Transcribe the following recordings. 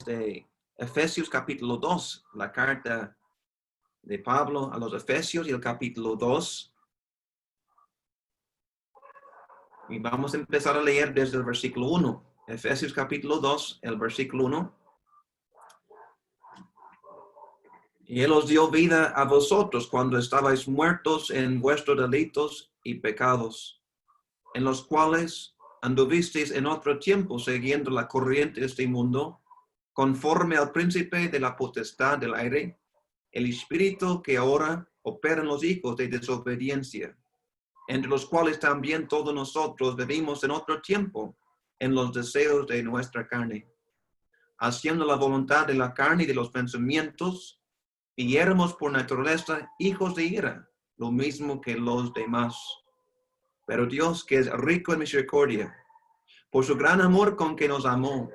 desde Efesios capítulo 2, la carta de Pablo a los Efesios y el capítulo 2. Y vamos a empezar a leer desde el versículo 1. Efesios capítulo 2, el versículo 1. Y Él os dio vida a vosotros cuando estabais muertos en vuestros delitos y pecados, en los cuales anduvisteis en otro tiempo siguiendo la corriente de este mundo, conforme al príncipe de la potestad del aire, el espíritu que ahora opera en los hijos de desobediencia, entre los cuales también todos nosotros vivimos en otro tiempo en los deseos de nuestra carne, haciendo la voluntad de la carne y de los pensamientos, y éramos por naturaleza hijos de ira, lo mismo que los demás. Pero Dios, que es rico en misericordia, por su gran amor con que nos amó,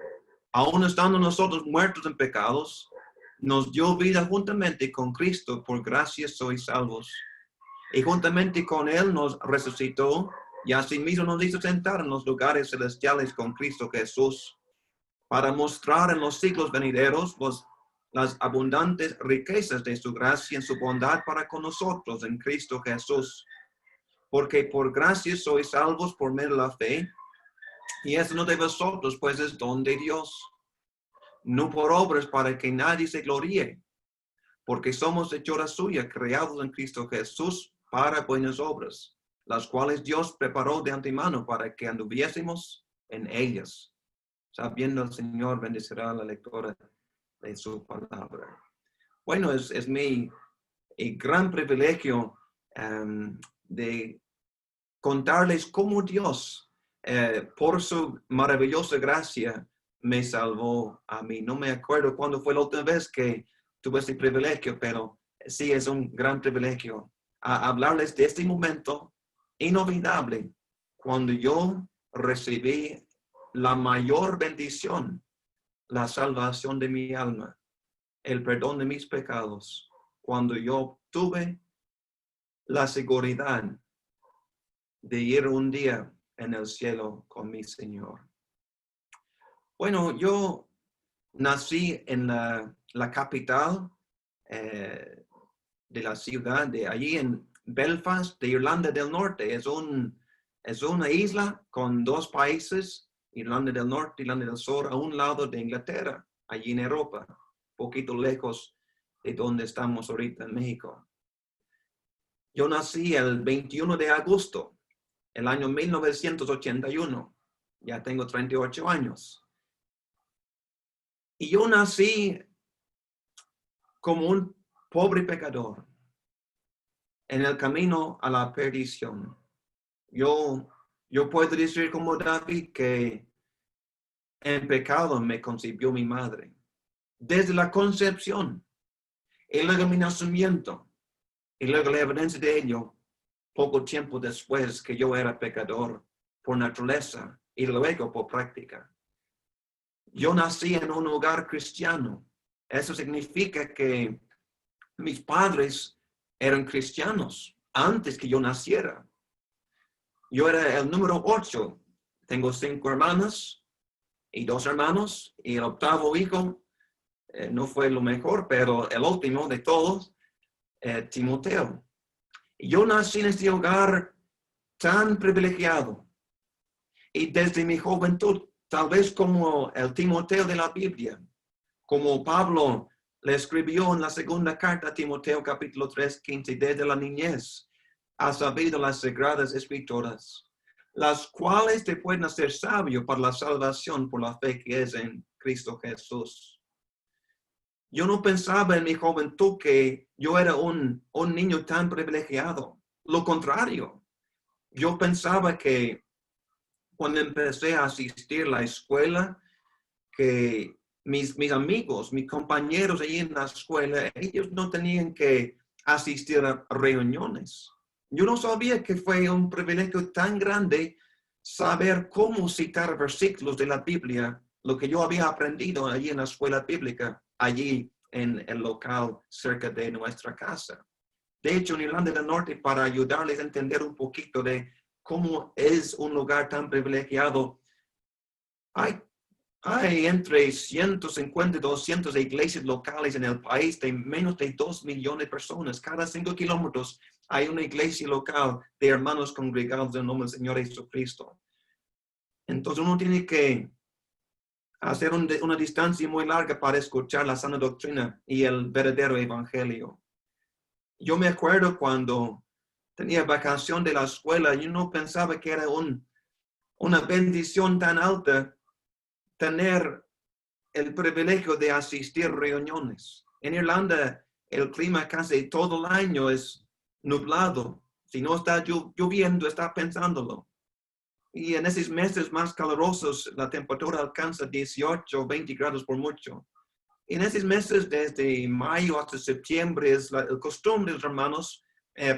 aun estando nosotros muertos en pecados, nos dio vida juntamente con Cristo, por gracia sois salvos. Y juntamente con Él nos resucitó, y asimismo nos hizo sentar en los lugares celestiales con Cristo Jesús, para mostrar en los siglos venideros las abundantes riquezas de su gracia en su bondad para con nosotros en Cristo Jesús. Porque por gracia sois salvos por medio de la fe, y eso no de vosotros, pues es don de Dios, no por obras para que nadie se gloríe, porque somos hechura suya, creados en Cristo Jesús para buenas obras, las cuales Dios preparó de antemano para que anduviésemos en ellas. Sabiendo el Señor bendecirá la lectura de su palabra. Bueno, es mi gran privilegio de contarles cómo Dios, por su maravillosa gracia, me salvó a mí. No me acuerdo cuándo fue la última vez que tuve ese privilegio, pero sí es un gran privilegio a hablarles de este momento inolvidable cuando yo recibí la mayor bendición, la salvación de mi alma, el perdón de mis pecados, cuando yo tuve la seguridad de ir un día en el cielo con mi Señor. Bueno, yo nací en la capital de la ciudad, de allí en Belfast, de Irlanda del Norte. Es una isla con dos países, Irlanda del Norte y Irlanda del Sur, a un lado de Inglaterra, allí en Europa, poquito lejos de donde estamos ahorita en México. Yo nací el 21 de agosto, el año 1981. Ya tengo 38 años. Y yo nací como un pobre pecador en el camino a la perdición. Yo puedo decir como David que en pecado me concibió mi madre. Desde la concepción y luego mi nacimiento y luego la evidencia de ello poco tiempo después que yo era pecador por naturaleza y luego por práctica. Yo nací en un hogar cristiano. Eso significa que mis padres eran cristianos antes que yo naciera. Yo era el número 8. Tengo 5 hermanas y 2 hermanos, y el octavo hijo no fue lo mejor, pero el último de todos, Timoteo. Yo nací en este hogar tan privilegiado, y desde mi juventud, tal vez como el Timoteo de la Biblia, como Pablo le escribió en la segunda carta a Timoteo, capítulo 3, 15, desde la niñez has sabido las sagradas escrituras, las cuales te pueden hacer sabio para la salvación por la fe que es en Cristo Jesús. Yo no pensaba en mi juventud que yo era un niño tan privilegiado. Lo contrario, yo pensaba que cuando empecé a asistir a la escuela, que mis amigos, mis compañeros allí en la escuela, ellos no tenían que asistir a reuniones. Yo no sabía que fue un privilegio tan grande saber cómo citar versículos de la Biblia, lo que yo había aprendido allí en la escuela bíblica, allí en el local cerca de nuestra casa. De hecho, en Irlanda del Norte, para ayudarles a entender un poquito de cómo es un lugar tan privilegiado, hay Hay entre 150 y 200 iglesias locales en el país de menos de 2 millones de personas. Cada 5 kilómetros hay una iglesia local de hermanos congregados en el nombre del Señor Jesucristo. Entonces uno tiene que hacer una distancia muy larga para escuchar la sana doctrina y el verdadero evangelio. Yo me acuerdo cuando tenía vacación de la escuela, yo no pensaba que era una bendición tan alta tener el privilegio de asistir a reuniones. En Irlanda, el clima casi todo el año es nublado. Si no está lloviendo, está pensándolo. Y en esos meses más calurosos, la temperatura alcanza 18 o 20 grados por mucho. Y en esos meses, desde mayo hasta septiembre, es la costumbre de los hermanos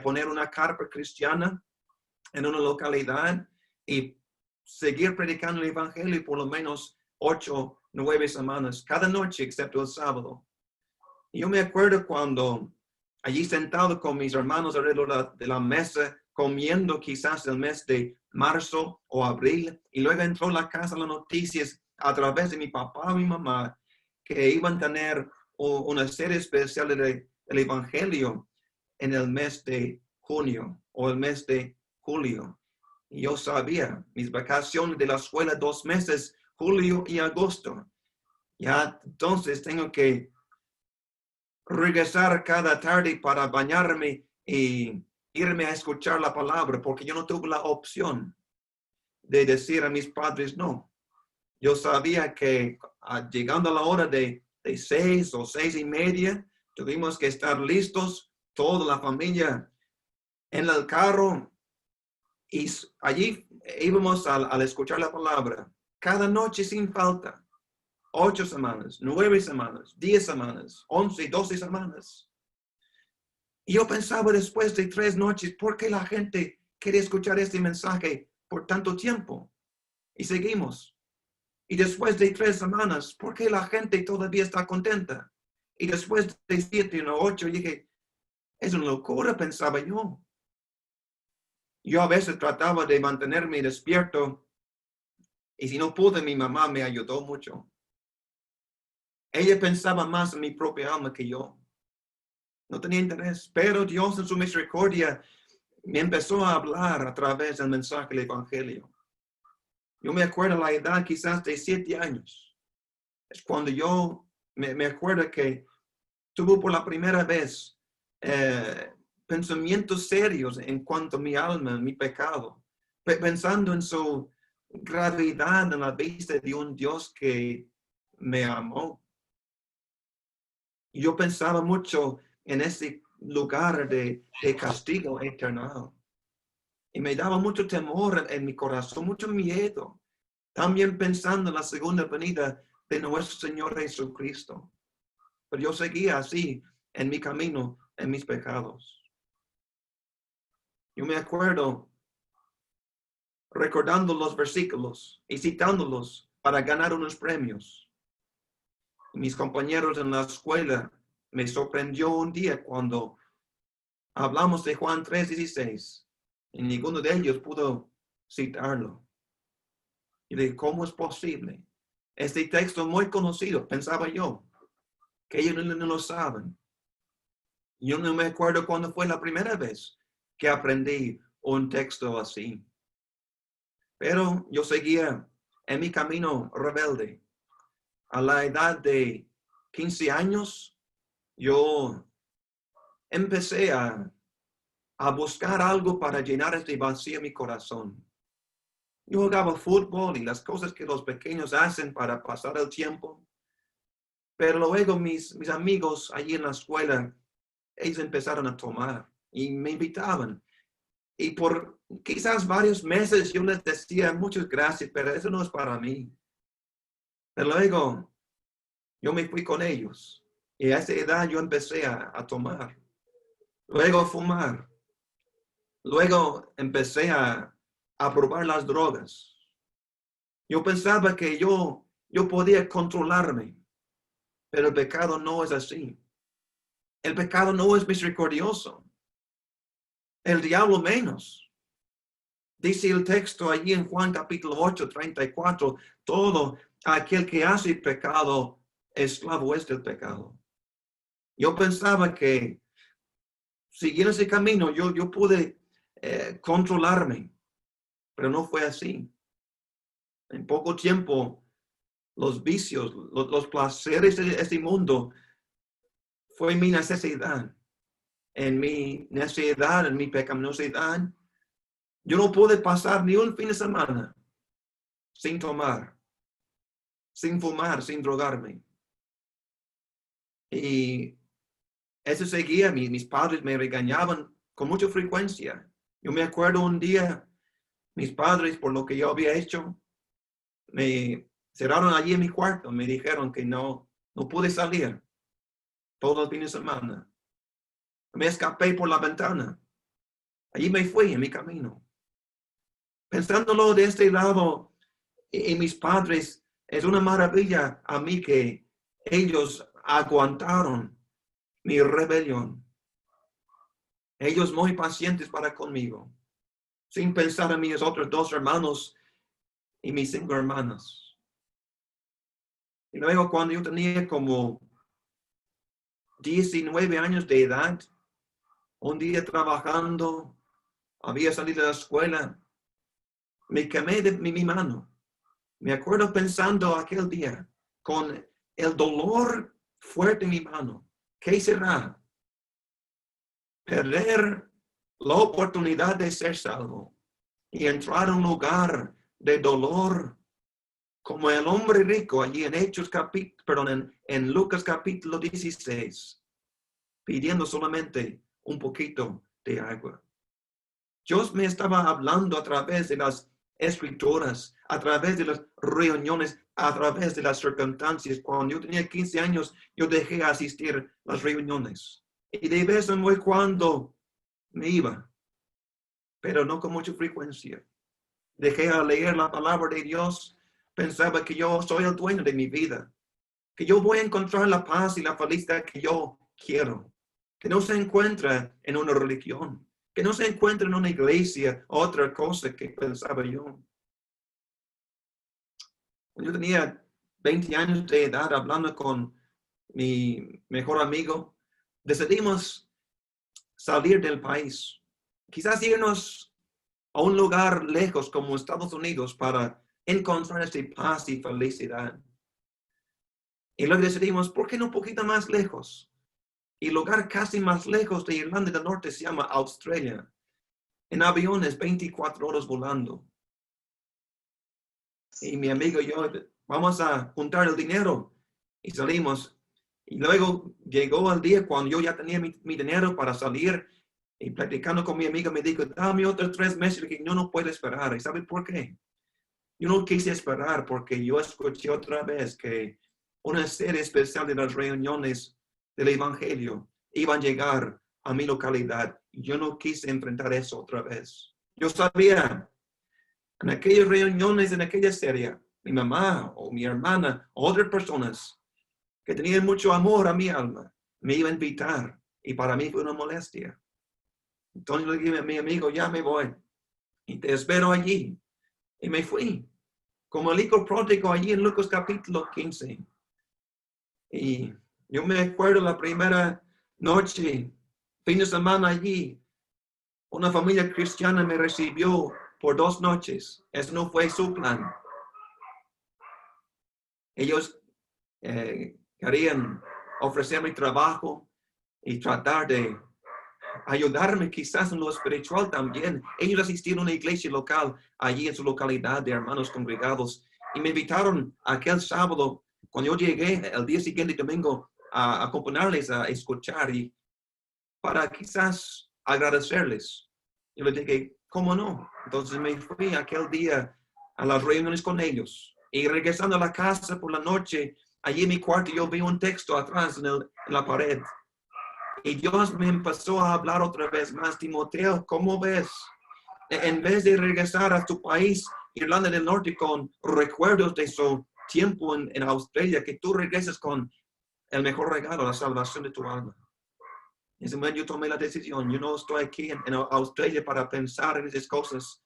poner una carpa cristiana en una localidad y seguir predicando el evangelio por lo menos 8, 9 semanas, cada noche excepto el sábado. Y yo me acuerdo cuando allí sentado con mis hermanos alrededor de la mesa, comiendo quizás el mes de marzo o abril, y luego entró a la casa las noticias a través de mi papá y mi mamá que iban a tener una serie especial del evangelio en el mes de junio o el mes de julio. Y yo sabía, mis vacaciones de la escuela 2 meses, julio y agosto. Ya entonces tengo que regresar cada tarde para bañarme y irme a escuchar la palabra, porque yo no tuve la opción de decir a mis padres no. Yo sabía que llegando a la hora de 6 o 6:30, tuvimos que estar listos, toda la familia en el carro, y allí íbamos al escuchar la palabra, cada noche sin falta. 8 semanas, 9 semanas, 10 semanas, 11, 12 semanas. Y yo pensaba después de 3 noches, ¿por qué la gente quiere escuchar este mensaje por tanto tiempo? Y seguimos. Y después de 3 semanas, ¿por qué la gente todavía está contenta? Y después de 7 o 8, dije, es una locura, pensaba yo. Yo a veces trataba de mantenerme despierto y si no pude, mi mamá me ayudó mucho. Ella pensaba más en mi propia alma que yo. No tenía interés, pero Dios en su misericordia me empezó a hablar a través del mensaje del evangelio. Yo me acuerdo la edad quizás de 7 años. Es cuando yo me acuerdo que tuve por la primera vez pensamientos serios en cuanto a mi alma, mi pecado, pensando en su gravedad en la vista de un Dios que me amó. Yo pensaba mucho en ese lugar de castigo eterno. Y me daba mucho temor en mi corazón, mucho miedo. También pensando en la segunda venida de nuestro Señor Jesucristo. Pero yo seguía así en mi camino, en mis pecados. Yo me acuerdo recordando los versículos y citándolos para ganar unos premios. Mis compañeros en la escuela me sorprendió un día cuando hablamos de Juan 3:16 y ninguno de ellos pudo citarlo. Y dije, ¿cómo es posible? Este texto muy conocido, pensaba yo, que ellos no lo saben. Yo no me acuerdo cuándo fue la primera vez que aprendí un texto así. Pero yo seguía en mi camino rebelde. A la edad de 15 años, yo empecé a buscar algo para llenar este vacío en mi corazón. Yo jugaba fútbol y las cosas que los pequeños hacen para pasar el tiempo. Pero luego mis amigos allí en la escuela, ellos empezaron a tomar y me invitaban. Y por quizás varios meses yo les decía muchas gracias, pero eso no es para mí. Pero luego yo me fui con ellos y a esa edad yo empecé a tomar. Luego a fumar. Luego empecé a probar las drogas. Yo pensaba que yo podía controlarme, pero el pecado no es así. El pecado no es misericordioso. El diablo menos. Dice el texto allí en Juan capítulo 8, 34, todo aquel que hace pecado, esclavo es del pecado. Yo pensaba que siguiendo ese camino, yo pude controlarme, pero no fue así. En poco tiempo, los vicios, los placeres de este mundo fue mi necesidad. En mi necesidad, en mi pecaminosidad, yo no pude pasar ni un fin de semana sin tomar, sin fumar, sin drogarme. Y eso seguía, mis padres me regañaban con mucha frecuencia. Yo me acuerdo un día, mis padres, por lo que yo había hecho, me cerraron allí en mi cuarto, me dijeron que no pude salir todo el fin de semana. Me escapé por la ventana. Allí me fui en mi camino. Pensándolo de este lado, y mis padres, es una maravilla a mí que ellos aguantaron mi rebelión. Ellos muy pacientes para conmigo, sin pensar en mis otros 2 hermanos y mis 5 hermanas. Y luego cuando yo tenía como 19 años de edad, un día trabajando, había salido de la escuela, me quemé de mi mano. Me acuerdo pensando aquel día, con el dolor fuerte en mi mano, ¿qué será? Perder la oportunidad de ser salvo y entrar a un lugar de dolor como el hombre rico allí en en Lucas capítulo 16, pidiendo solamente un poquito de agua. Dios me estaba hablando a través de las escrituras, a través de las reuniones, a través de las circunstancias. Cuando yo tenía 15 años, yo dejé asistir a las reuniones. Y de vez en cuando me iba, pero no con mucha frecuencia. Dejé a leer la palabra de Dios. Pensaba que yo soy el dueño de mi vida, que yo voy a encontrar la paz y la felicidad que yo quiero, que no se encuentra en una religión, que no se encuentra en una iglesia, otra cosa que pensaba yo. Cuando yo tenía 20 años de edad, hablando con mi mejor amigo, decidimos salir del país. Quizás irnos a un lugar lejos como Estados Unidos para encontrar esta paz y felicidad. Y luego decidimos, ¿por qué no un poquito más lejos? Y el lugar casi más lejos de Irlanda del Norte se llama Australia. En aviones, 24 horas volando. Y mi amigo y yo, vamos a juntar el dinero. Y salimos. Y luego llegó el día cuando yo ya tenía mi dinero para salir. Y platicando con mi amigo me dijo, dame otros 3 meses que yo no puedo esperar. ¿Y sabe por qué? Yo no quise esperar porque yo escuché otra vez que una serie especial de las reuniones del Evangelio iban a llegar a mi localidad. Yo no quise enfrentar eso otra vez. Yo sabía, en aquellas reuniones, en aquella serie, mi mamá o mi hermana o otras personas que tenían mucho amor a mi alma, me iban a invitar. Y para mí fue una molestia. Entonces le dije a mi amigo, ya me voy. Y te espero allí. Y me fui. Como el hijo pródigo allí en Lucas capítulo 15. Y yo me acuerdo la primera noche, fin de semana allí, una familia cristiana me recibió por 2 noches. Eso no fue su plan. Ellos querían ofrecerme trabajo y tratar de ayudarme quizás en lo espiritual también. Ellos asistieron a una iglesia local allí en su localidad de hermanos congregados y me invitaron aquel sábado, cuando yo llegué el día siguiente, domingo, a acompañarles a escuchar y para quizás agradecerles. Yo les dije, ¿cómo no? Entonces me fui aquel día a las reuniones con ellos y regresando a la casa por la noche, allí en mi cuarto yo vi un texto atrás en la pared. Y Dios me empezó a hablar otra vez más, Timoteo, ¿cómo ves? En vez de regresar a tu país, Irlanda del Norte, con recuerdos de su tiempo en Australia, que tú regreses con el mejor regalo, la salvación de tu alma. En ese momento yo tomé la decisión. Yo no estoy aquí en Australia para pensar en esas cosas.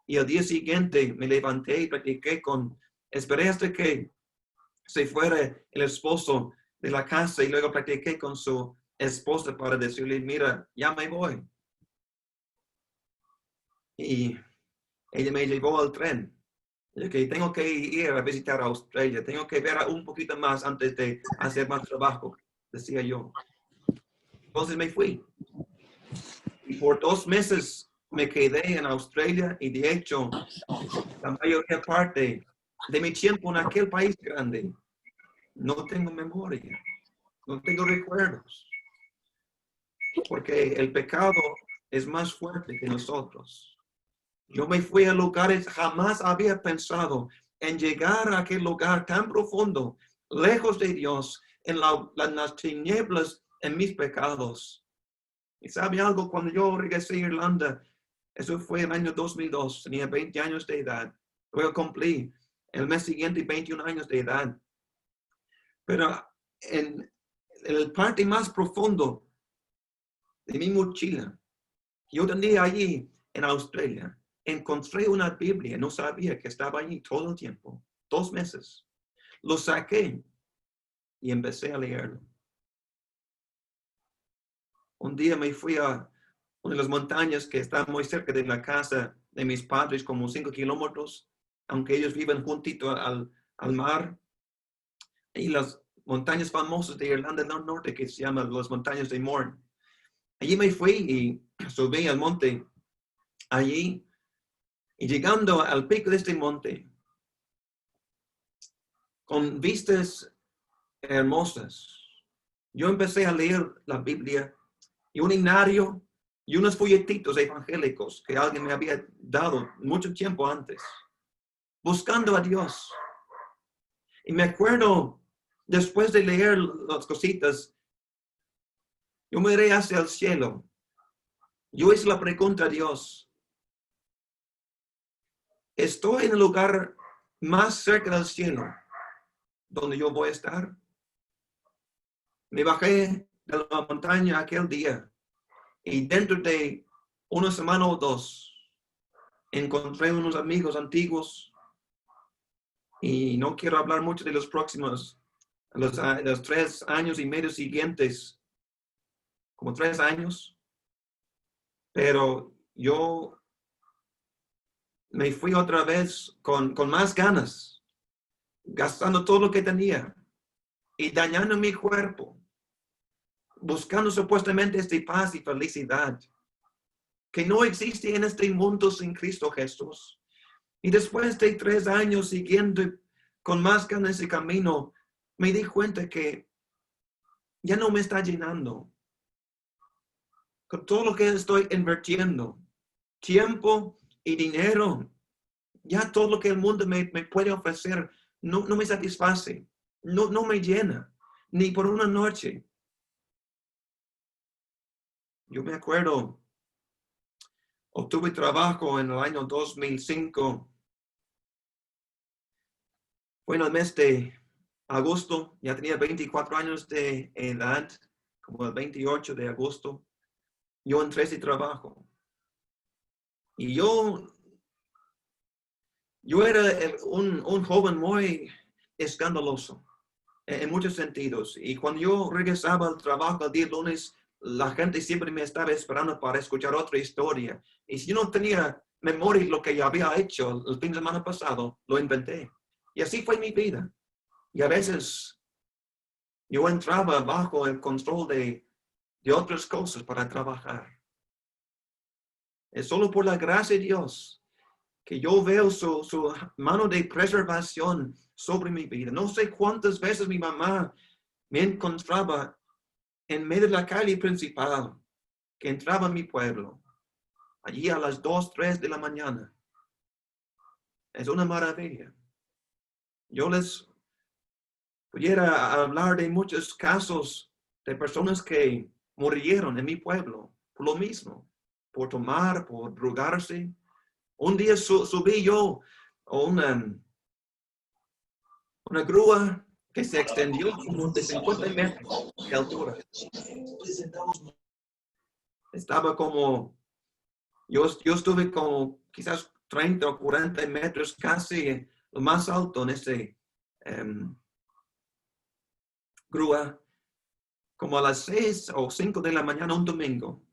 Y el día siguiente me levanté y platiqué con Esperé hasta que se fuera el esposo de la casa y luego platiqué con su esposa para decirle, mira, ya me voy. Y ella me llevó al tren. Y que tengo que ir a visitar a Australia, tengo que ver un poquito más antes de hacer más trabajo, decía yo. Entonces me fui. Y por 2 meses me quedé en Australia y de hecho la mayor parte de mi tiempo en aquel país grande no tengo memoria, no tengo recuerdos, porque el pecado es más fuerte que nosotros. Yo me fui a lugares, jamás había pensado en llegar a aquel lugar tan profundo, lejos de Dios, en las tinieblas, en mis pecados. Y sabe algo, cuando yo regresé a Irlanda, eso fue el año 2002, tenía 20 años de edad. Luego cumplí el mes siguiente 21 años de edad. Pero en el parte más profundo de mi mochila, yo tenía allí en Australia, encontré una Biblia, no sabía que estaba allí todo el tiempo, 2 meses. Lo saqué y empecé a leerlo. Un día me fui a una de las montañas que está muy cerca de la casa de mis padres, como 5 kilómetros, aunque ellos viven juntito al mar. Y las montañas famosas de Irlanda del Norte, que se llaman las montañas de Mourne. Allí me fui y subí al monte allí. Y llegando al pico de este monte, con vistas hermosas, yo empecé a leer la Biblia y un himnario y unos folletitos evangélicos que alguien me había dado mucho tiempo antes, buscando a Dios. Y me acuerdo, después de leer las cositas, yo miré hacia el cielo. Yo hice la pregunta a Dios, ¿estoy en el lugar más cerca del cielo donde yo voy a estar? Me bajé de la montaña aquel día y dentro de una semana o 2 encontré unos amigos antiguos y no quiero hablar mucho de los próximos, los 3 años y medio siguientes, como 3 años, pero yo me fui otra vez con más ganas, gastando todo lo que tenía y dañando mi cuerpo, buscando supuestamente esta paz y felicidad que no existe en este mundo sin Cristo Jesús. Y después de 3 años siguiendo con más ganas ese camino, me di cuenta que ya no me está llenando. Con todo lo que estoy invirtiendo, tiempo y dinero, ya todo lo que el mundo me puede ofrecer no me satisface, no me llena, ni por una noche. Yo me acuerdo, obtuve trabajo en el año 2005. Fue en el mes de agosto, ya tenía 24 años de edad, como el 28 de agosto. Yo entré a ese trabajo. Y yo era un joven muy escandaloso en muchos sentidos. Y cuando yo regresaba al trabajo el día lunes, la gente siempre me estaba esperando para escuchar otra historia. Y si yo no tenía memoria de lo que ya había hecho el fin de semana pasado, lo inventé. Y así fue mi vida. Y a veces yo entraba bajo el control de otras cosas para trabajar. Es solo por la gracia de Dios que yo veo su mano de preservación sobre mi vida. No sé cuántas veces mi mamá me encontraba en medio de la calle principal que entraba a mi pueblo, allí a las 2, 3 de la mañana. Es una maravilla. Yo les pudiera hablar de muchos casos de personas que murieron en mi pueblo por lo mismo, por tomar, por drogarse. Un día subí yo a una grúa que se extendió como de 50 metros de altura. Estaba como, yo estuve como quizás 30 o 40 metros casi lo más alto en grúa, como a las 6 o 5 de la mañana un domingo.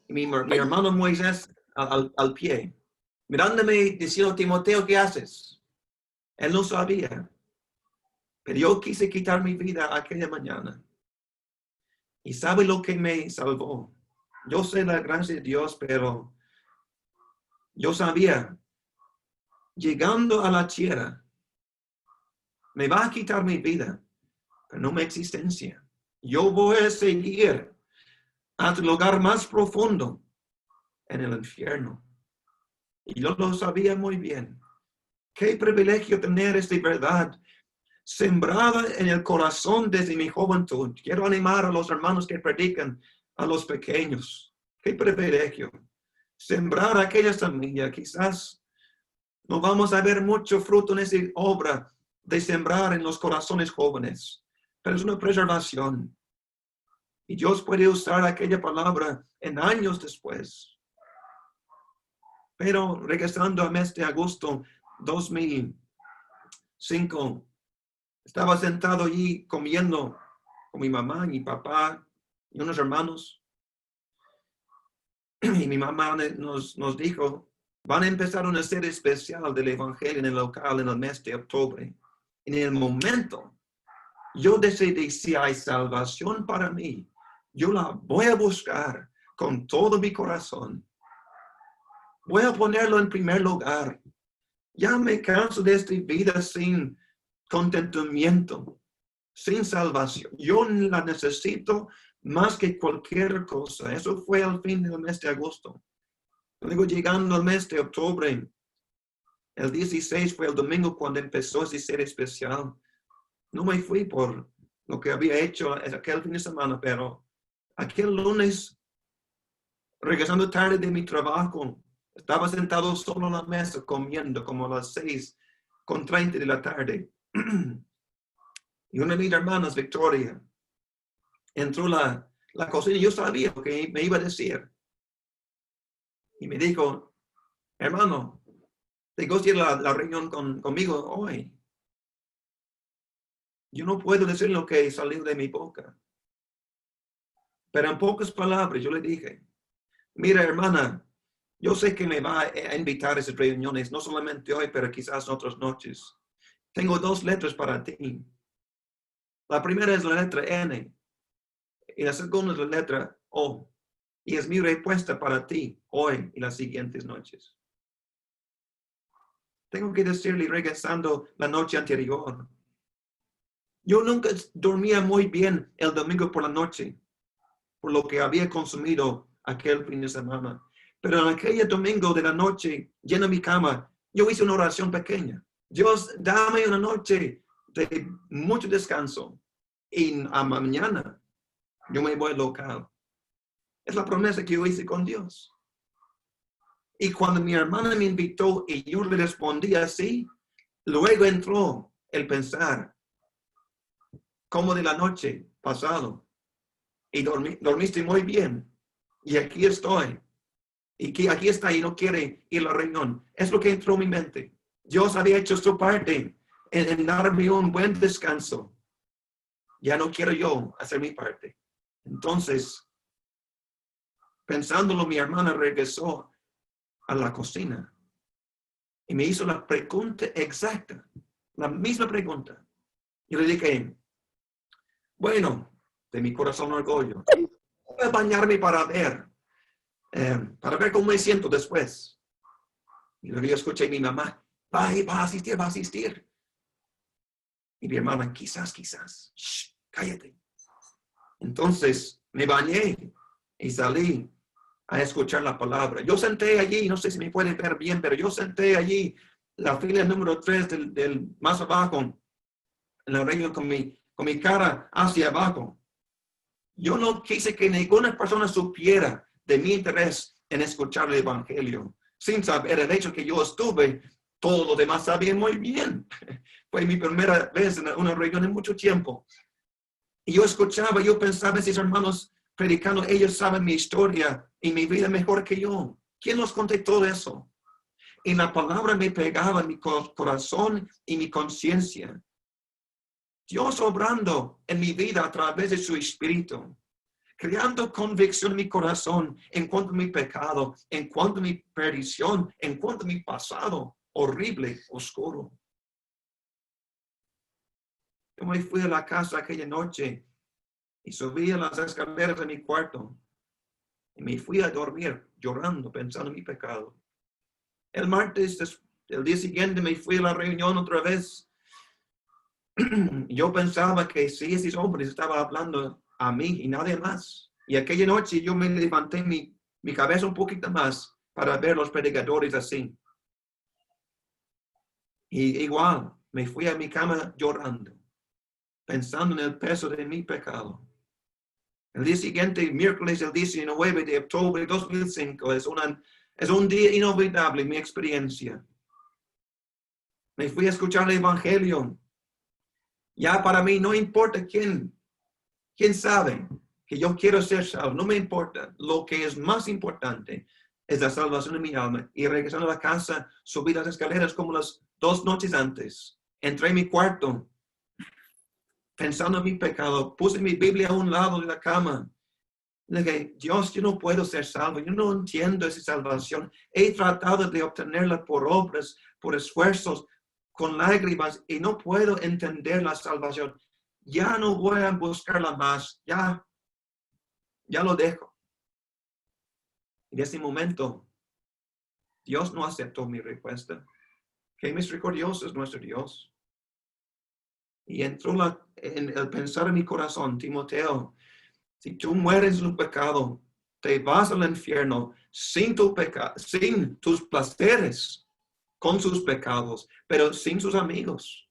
Y mi hermano Moisés al pie, mirándome diciendo, Timoteo, ¿qué haces? Él no sabía, pero yo quise quitar mi vida aquella mañana. ¿Y sabe lo que me salvó? Yo sé la gracia de Dios, pero yo sabía, llegando a la tierra, me va a quitar mi vida, pero no mi existencia. Yo voy a seguir hasta el lugar más profundo en el infierno. Y yo lo sabía muy bien. Qué privilegio tener esta verdad sembrada en el corazón desde mi juventud. Quiero animar a los hermanos que predican a los pequeños. Qué privilegio. Sembrar aquella semilla. Quizás no vamos a ver mucho fruto en esa obra de sembrar en los corazones jóvenes, pero es una preservación. Y Dios puede usar aquella palabra en años después. Pero regresando al mes de agosto 2005, estaba sentado allí comiendo con mi mamá, mi papá y unos hermanos. Y mi mamá nos dijo, van a empezar una serie especial del Evangelio en el local en el mes de octubre. En el momento, yo decidí, si hay salvación para mí, yo la voy a buscar con todo mi corazón. Voy a ponerlo en primer lugar. Ya me canso de esta vida sin contentamiento, sin salvación. Yo la necesito más que cualquier cosa. Eso fue al fin del mes de agosto. Luego, llegando al mes de octubre, el 16 fue el domingo cuando empezó esa serie especial. No me fui por lo que había hecho aquel fin de semana, pero aquel lunes, regresando tarde de mi trabajo, estaba sentado solo en la mesa comiendo como a las 6:30 de la tarde. Y una de mis hermanas, Victoria, entró a la cocina y yo sabía lo que me iba a decir. Y me dijo, hermano, ¿te gusta ir a la reunión conmigo hoy? Yo no puedo decir lo que salió de mi boca. Pero en pocas palabras yo le dije, mira, hermana, yo sé que me va a invitar a esas reuniones, no solamente hoy, pero quizás otras noches. Tengo 2 letras para ti. La primera es la letra N y la segunda es la letra O. Y es mi respuesta para ti hoy y las siguientes noches. Tengo que decirle, regresando la noche anterior, yo nunca dormía muy bien el domingo por la noche, por lo que había consumido aquel fin de semana. Pero en aquel domingo de la noche, lleno mi cama, yo hice una oración pequeña. Dios, dame una noche de mucho descanso. Y a mañana yo me voy al local. Es la promesa que yo hice con Dios. Y cuando mi hermana me invitó y yo le respondí así, luego entró el pensar, como de la noche pasado, y dormiste muy bien, y aquí estoy, y que aquí está y no quiere ir a la reunión. Es lo que entró en mi mente. Dios había hecho su parte en darme un buen descanso. Ya no quiero yo hacer mi parte. Entonces, pensándolo, mi hermana regresó a la cocina y me hizo la pregunta exacta, la misma pregunta. Yo le dije, bueno, de mi corazón orgullo, voy a bañarme para ver cómo me siento después. Y luego yo escuché a mi mamá, va a asistir. Y mi hermana, quizás, shh, cállate. Entonces me bañé y salí a escuchar la palabra. Yo senté allí, no sé si me pueden ver bien, pero yo senté allí la fila número 3 del más abajo, en la reunión con mi cara hacia abajo. Yo no quise que ninguna persona supiera de mi interés en escuchar el Evangelio. Sin saber el hecho que yo estuve, todos los demás sabían muy bien. Fue mi primera vez en una reunión en mucho tiempo. Y yo escuchaba, yo pensaba, esos hermanos predicando, ellos saben mi historia y mi vida mejor que yo. ¿Quién nos contó todo eso? y la palabra me pegaba en mi corazón y mi conciencia. Dios obrando en mi vida a través de su Espíritu, creando convicción en mi corazón en cuanto a mi pecado, en cuanto a mi perdición, en cuanto a mi pasado horrible, oscuro. Yo me fui a la casa aquella noche y subí a las escaleras de mi cuarto y me fui a dormir llorando, pensando en mi pecado. El martes, el día siguiente, me fui a la reunión otra vez. Yo pensaba que sí, esos hombres estaban hablando a mí y nadie más. Y aquella noche yo me levanté mi cabeza un poquito más para ver los predicadores así. Y igual, me fui a mi cama llorando, pensando en el peso de mi pecado. El día siguiente, miércoles, el 19 de octubre de 2005, es un día inolvidable en mi experiencia. Me fui a escuchar el Evangelio. Ya para mí no importa quién sabe que yo quiero ser salvo, no me importa. Lo que es más importante es la salvación de mi alma. Y regresando a la casa, subí las escaleras como las 2 noches antes. Entré en mi cuarto, pensando en mi pecado, puse mi Biblia a un lado de la cama. Le dije, Dios, yo no puedo ser salvo, yo no entiendo esa salvación. He tratado de obtenerla por obras, por esfuerzos, con lágrimas, y no puedo entender la salvación. Ya no voy a buscarla más, ya lo dejo. En ese momento, Dios no aceptó mi respuesta. Qué misericordioso es nuestro Dios. Y entró en el pensar en mi corazón, Timoteo, si tú mueres en un pecado, te vas al infierno sin tus placeres, con sus pecados, pero sin sus amigos.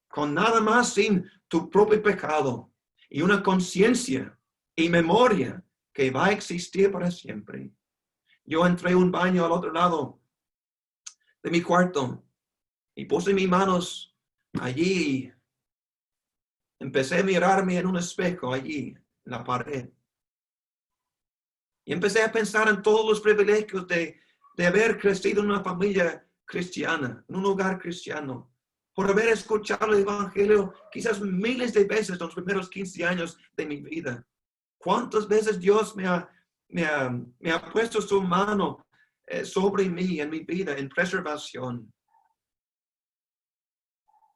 Con nada más sin tu propio pecado y una conciencia y memoria que va a existir para siempre. Yo entré a un baño al otro lado de mi cuarto y puse mis manos allí. Empecé a mirarme en un espejo allí, en la pared. Y empecé a pensar en todos los privilegios de haber crecido en una familia cristiana, en un hogar cristiano, por haber escuchado el Evangelio quizás miles de veces en los primeros 15 años de mi vida. ¿Cuántas veces Dios me ha puesto su mano sobre mí en mi vida, en preservación?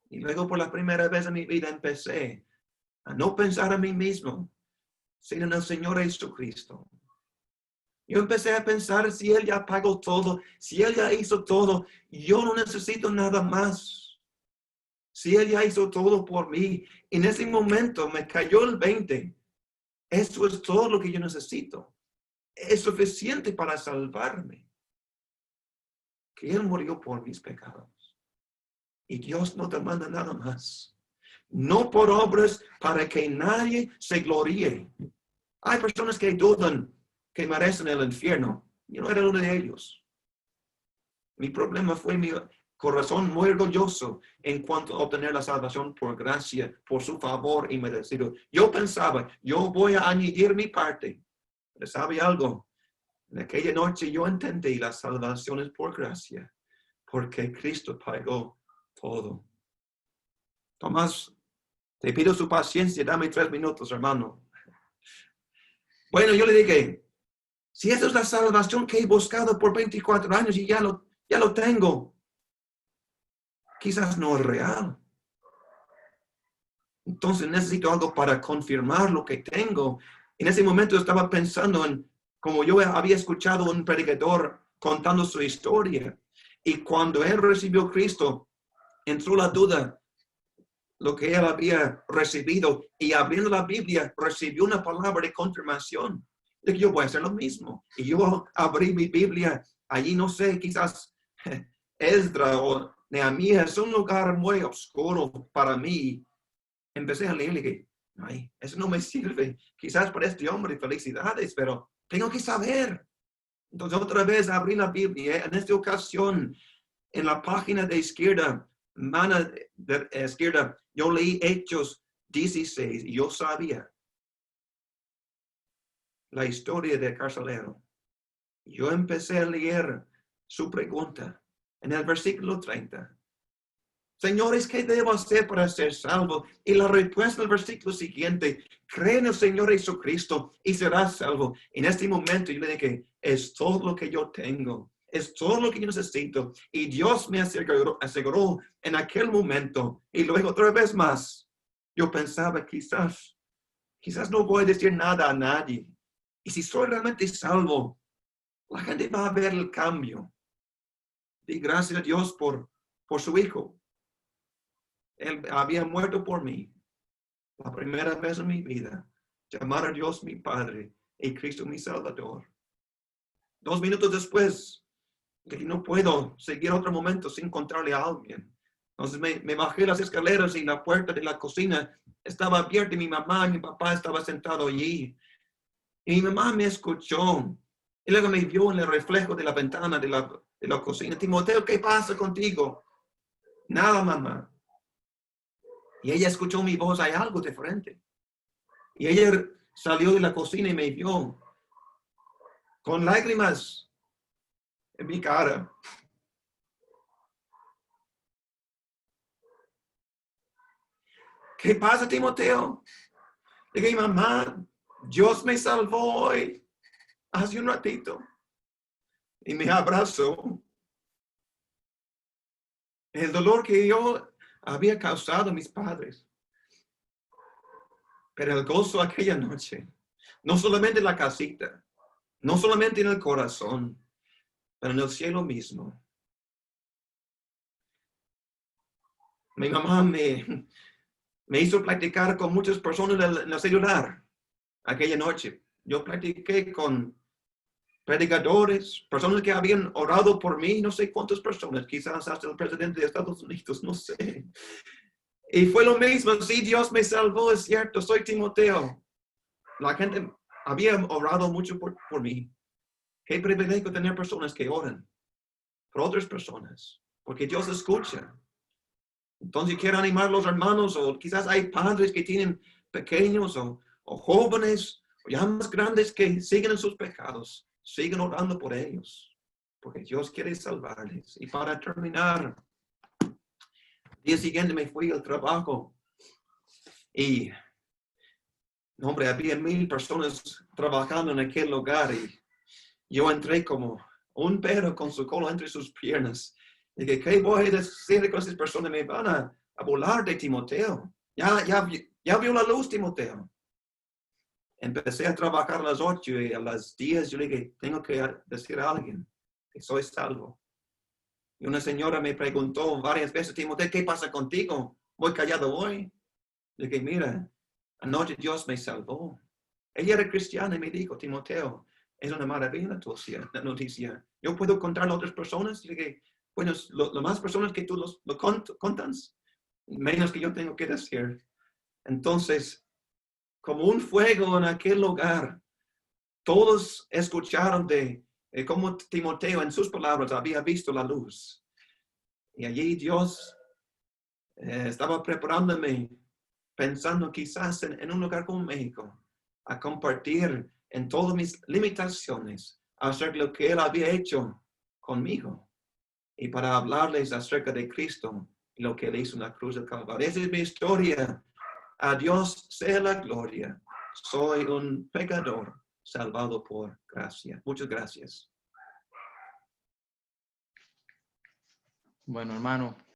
Y luego por la primera vez en mi vida empecé a no pensar en mí mismo, sino en el Señor Jesucristo. Yo empecé a pensar, si Él ya pagó todo, si Él ya hizo todo, yo no necesito nada más. Si Él ya hizo todo por mí, en ese momento me cayó el 20. Eso es todo lo que yo necesito. Es suficiente para salvarme. Que Él murió por mis pecados. Y Dios no te manda nada más. No por obras para que nadie se gloríe. Hay personas que dudan que merecen el infierno. Yo no era uno de ellos. Mi problema fue mi corazón muy orgulloso en cuanto a obtener la salvación por gracia, por su favor inmerecido. Yo pensaba, yo voy a añadir mi parte. Pero ¿sabe algo? En aquella noche yo entendí la salvación es por gracia, porque Cristo pagó todo. Tomás, te pido su paciencia, dame 3 minutos, hermano. Bueno, yo le dije, si esa es la salvación que he buscado por 24 años y ya lo tengo, quizás no es real. Entonces necesito algo para confirmar lo que tengo. En ese momento estaba pensando en, como yo había escuchado un predicador contando su historia, y cuando él recibió a Cristo, entró la duda, lo que él había recibido, y abriendo la Biblia, recibió una palabra de confirmación de que yo voy a hacer lo mismo. Y yo abrí mi Biblia, allí no sé, quizás Esdras o Nehemías, es un lugar muy oscuro para mí. Empecé a leer y dije, ay, eso no me sirve. Quizás para este hombre, felicidades, pero tengo que saber. Entonces otra vez abrí la Biblia. En esta ocasión, en la página de izquierda, mano de izquierda, yo leí Hechos 16 y yo sabía la historia del carcelero. Yo empecé a leer su pregunta en el versículo 30. Señores, ¿qué debo hacer para ser salvo? Y la respuesta del versículo siguiente, cree en el Señor Jesucristo y serás salvo. En este momento yo le dije, es todo lo que yo tengo, es todo lo que yo necesito. Y Dios me aseguró en aquel momento. Y luego otra vez más, yo pensaba, quizás no voy a decir nada a nadie. Y si soy realmente salvo, la gente va a ver el cambio. Y gracias a Dios por su Hijo. Él había muerto por mí. La primera vez en mi vida. Llamar a Dios mi Padre y Cristo mi Salvador. 2 minutos después, que no puedo seguir otro momento sin encontrarle a alguien. Entonces me bajé las escaleras y la puerta de la cocina estaba abierta y mi mamá y mi papá estaban sentados allí. Y mi mamá me escuchó. Y luego me vio en el reflejo de la ventana de la cocina. Timoteo, ¿qué pasa contigo? Nada, mamá. Y ella escuchó mi voz, hay algo diferente. Y ella salió de la cocina y me vio con lágrimas en mi cara. ¿Qué pasa, Timoteo? Le dije, mamá, Dios me salvó hoy, hace un ratito. Y me abrazó. El dolor que yo había causado a mis padres. Pero el gozo aquella noche, no solamente en la casita, no solamente en el corazón, pero en el cielo mismo. Mi mamá me hizo practicar con muchas personas en el celular aquella noche. Yo practiqué con predicadores, personas que habían orado por mí, no sé cuántas personas, quizás hasta el presidente de Estados Unidos, no sé. Y fue lo mismo, sí, Dios me salvó, es cierto, soy Timoteo. La gente había orado mucho por mí. Qué privilegio tener personas que oran por otras personas, porque Dios escucha. Entonces quiero animar a los hermanos, o quizás hay padres que tienen pequeños o jóvenes, o ya más grandes que siguen en sus pecados. Sigan orando por ellos, porque Dios quiere salvarles. Y para terminar, el día siguiente me fui al trabajo y, hombre, había 1,000 personas trabajando en aquel lugar y yo entré como un perro con su cola entre sus piernas. Y dije, ¿qué voy a decir con esas personas? Me van a burlar de Timoteo. Ya vio la luz, Timoteo. Empecé a trabajar a las 8 y a las 10 yo le dije, tengo que decir a alguien que soy salvo. Y una señora me preguntó varias veces, Timoteo, ¿qué pasa contigo? Muy callado hoy. Le dije, mira, anoche Dios me salvó. Ella era cristiana y me dijo, Timoteo, es una maravilla la noticia. Yo puedo contar a otras personas. Y le dije, bueno, lo más personas que tú lo contas, menos que yo tengo que decir. Entonces, como un fuego en aquel lugar, todos escucharon de cómo Timoteo en sus palabras había visto la luz. Y allí Dios estaba preparándome, pensando quizás en un lugar como México, a compartir en todas mis limitaciones acerca de lo que Él había hecho conmigo y para hablarles acerca de Cristo y lo que Él hizo en la cruz del Calvario. Esa es mi historia. A Dios sea la gloria. Soy un pecador salvado por gracia. Muchas gracias. Bueno, hermano,